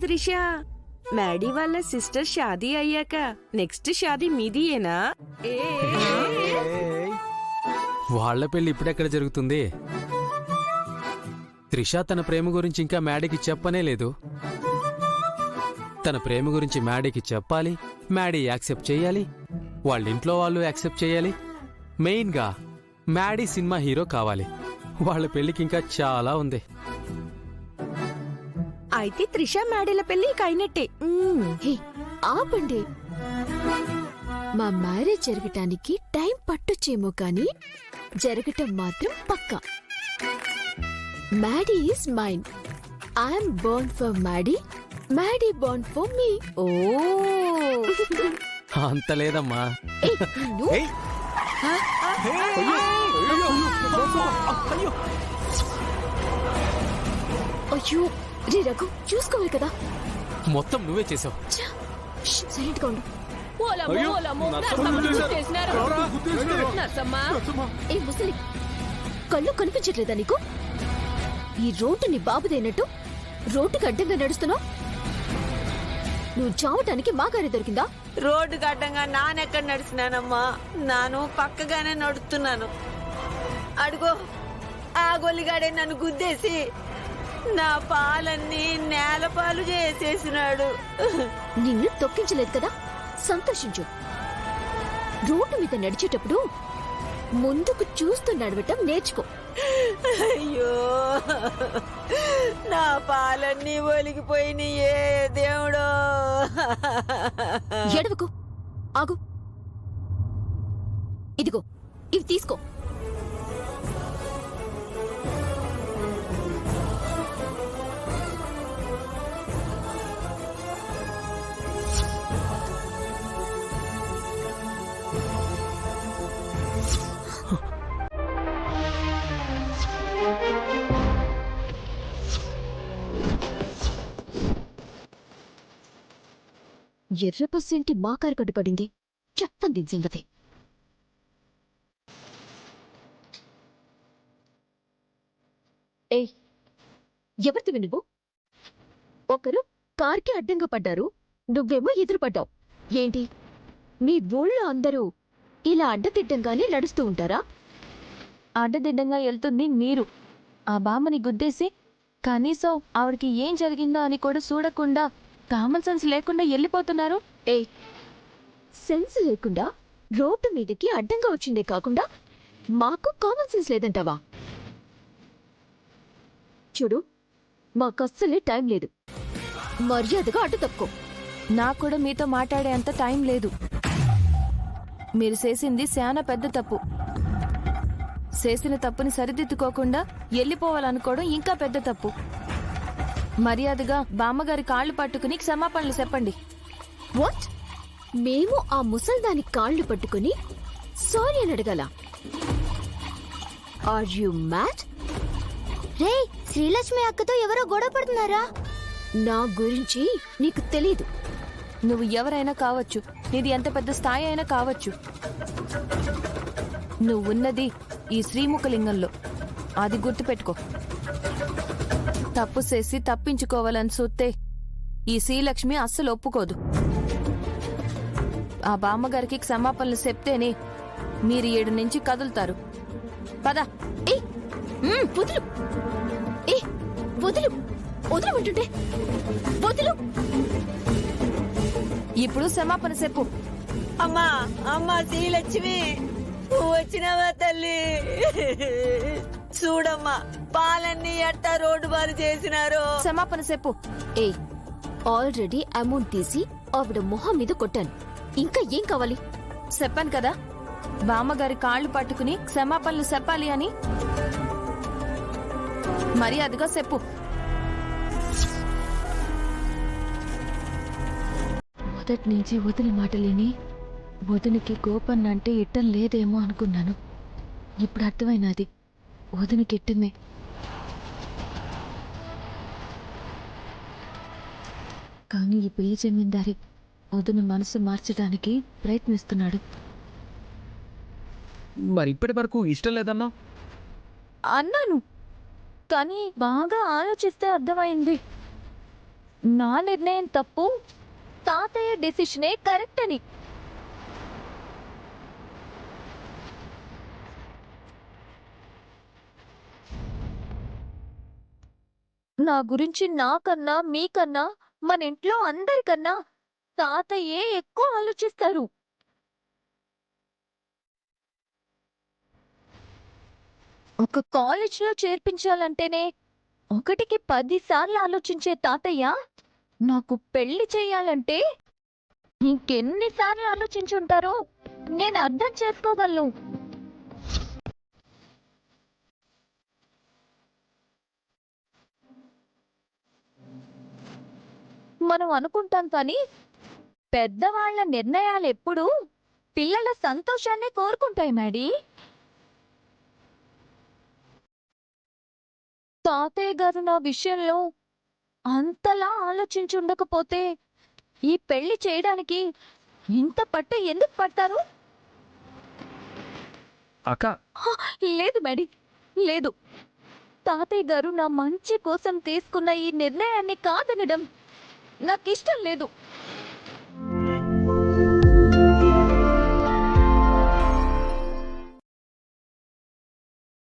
Trisha, Maddy వాళ్ళ sister Shaadi అయ్యాక next Shaadi మీదియేనా? వాళ్ల పెళ్లి ఇప్పుడెక్కడ జరుగుతుంది? త్రిష తన ప్రేమ గురించి ఇంకా మ్యాడీకి చెప్పనే లేదు. తన ప్రేమ గురించి మ్యాడీకి చెప్పాలి, మ్యాడీ యాక్సెప్ట్ చేయాలి, వాళ్ళ ఇంట్లో వాళ్ళు యాక్సెప్ట్ చేయాలి. మెయిన్గా మ్యాడీ సినిమా హీరో కావాలి. వాళ్ళ పెళ్లికి ఇంకా చాలా ఉంది. అయితే త్రిషా మ్యాడీల పెళ్లి అయినట్టే. హే, ఆపండి. మా మ్యారేజ్ జరగటానికి టైం పట్టొచ్చేమో కానీ జరగటం మాత్రం పక్కా. Maddy is mine. I'm born for Maddy, Maddy born for me. ఓ అంత లేదమ్మా. అయ్యో రే రఘు, చూసుకోవాలి కదా. మొత్తం నువ్వే చేసావు. సైలెంట్ గా ఉండు. ఏ ముసలి, కళ్ళు కనిపించట్లేదా నీకు? ఈ రోడ్డు నీ బాబుదైనట్టు రోడ్డుకి అడ్డంగా నడుస్తున్నావు. నువ్వు చావటానికి మా గారి దొరికిందా? రోడ్డుకి అడ్డంగా నానెక్కడ నడిచినానమ్మా? నాను పక్కగానే నడుస్తున్నాను. అడుగో, ఆ గొల్లిగాడే నన్ను గుద్దేసి నా పాలన్నీ నేలపాలు చేసేసినాడు. నిన్ను తొక్కించలేదు కదా, సంతోషించు. రోడ్డు మీద నడిచేటప్పుడు ముందుకు చూస్తూ నడవటం నేర్చుకో. అయ్యో, నా పాలన్నీ ఒలిగిపోయినాయే దేవుడో. ఎడవకు, ఆగు. ఇదిగో, ఇవి తీసుకో. ఎర్ర బస్సు ఏంటి మా కారు కట్టుపడింది? చెప్పండి సంగతి. ఏ, ఎవరిది నువ్వు? ఒకరు కార్కి అడ్డంగా పడ్డారు, నువ్వేమో ఎదురుపడ్డావు. ఏంటి మీ ఊళ్ళో అందరూ ఇలా అడ్డదిడ్డంగానే నడుస్తూ ఉంటారా? అడ్డదిడ్డంగా వెళ్తుంది మీరు. ఆ బామ్మని గుద్దేసి కనీసం ఆవిడకి ఏం జరిగిందో అని కూడా చూడకుండా కామన్ సెన్స్ లేకుండా వెళ్ళిపోతున్నారు. ఏ, సెన్స్ లేకుండా రోడ్డు మీదకి అడ్డంగా వచ్చిందే కాకుండా మాకు కామన్ సెన్స్ లేదంటావా? చూడు, మాకస్సలే టైం లేదు. మర్యాదగా అడ్డు తప్పుకో. నాకు కూడా మీతో మాట్లాడే అంత టైం లేదు. మీరు చేసింది చాలా పెద్ద తప్పు. చేసిన తప్పుని సరిదిద్దుకోకుండా వెళ్ళిపోవాలనుకోవడం ఇంకా పెద్ద తప్పు. మర్యాదగా బామ్మగారి కాళ్ళు పట్టుకుని క్షమాపణలు చెప్పండి. వాట్? మేము ఆ ముసల్దాని కాళ్ళు పట్టుకుని సారీ అని అడగాల? Are you mad? రే, శ్రీలక్ష్మి అక్కతో ఎవరో గొడవ పడుతున్నారా? నా గురించి నీకు తెలీదు. నువ్వు ఎవరైనా కావచ్చు, నీది ఎంత పెద్ద స్థాయి అయినా కావచ్చు. నువ్వున్నది ఈ శ్రీముఖలింగంలో, అది గుర్తుపెట్టుకో. తప్పు చేసి తప్పించుకోవాలని చూస్తే ఈ శ్రీలక్ష్మి అస్సలు ఒప్పుకోదు. ఆ బామ్మగారికి క్షమాపణలు చెప్తేనే మీరు 7 నుంచి కదులుతారు. పద. వదులు, వదులు, వదలమంటుంటే వదులు. ఇప్పుడు క్షమాపణ చెప్పు. అమ్మా, అమ్మా శ్రీలక్ష్మి, వచ్చినావా తల్లి? చూడమ్మా, పాలన్నీ ఎట్టా రోడ్డు బారు చేసినారో. క్షమాపణ చెప్పు. ఏ, ఆల్రెడీ అమౌంట్ తీసి ఆవిడ మొహం మీద కొట్టాను. ఇంకా ఏం కావాలి? చెప్పాను కదా, బామ్మగారి కాళ్ళు పట్టుకుని క్షమాపణలు చెప్పాలి అని. మర్యాదగా చెప్పు. మొదటి నుంచి వదిన మాటలేని వదినికి గోపన్న అంటే ఇట్టం లేదేమో అనుకున్నాను. ఇప్పుడు అర్థమైనది, వదినకి ఇట్టమే. కానీ ఈ పెళ్లి జమీందారి వదిన మనసు మార్చడానికి ప్రయత్నిస్తున్నాడు. మరి ఇప్పటి వరకు ఇష్టం లేదన్నా? అన్నాను, కానీ బాగా ఆలోచిస్తే అర్థమైంది. నా నిర్ణయం తప్పు, తాతయ్య డెసిషనే కరెక్ట్ అని. నా గురించి నాకన్నా మీకన్నా మన ఇంట్లో అందరికన్నా తాతయ్యే ఎక్కువ ఆలోచిస్తారు. ఒక కాలేజ్లో చేర్పించాలంటేనే 1కి 10 సార్లు ఆలోచించే తాతయ్య నాకు పెళ్లి చేయాలంటే ఇంకెన్నిసార్లు ఆలోచించుంటారో నేను అర్థం చేసుకోగలను. మనం అనుకుంటాం కానీ పెద్దవాళ్ల నిర్ణయాలు ఎప్పుడూ పిల్లల సంతోషాన్ని కోరుకుంటాయి మేడీ. తాతయ్య గారు నా విషయంలో అంతలా ఆలోచించుండకపోతే ఈ పెళ్లి చేయడానికి ఇంత పట్టు ఎందుకు పడతారు? అక్క లేదు మేడీ, లేదు. తాతయ్య గారు నా మంచి కోసం తీసుకున్న ఈ నిర్ణయాన్ని కాదనడం నాకిష్టం లేదు.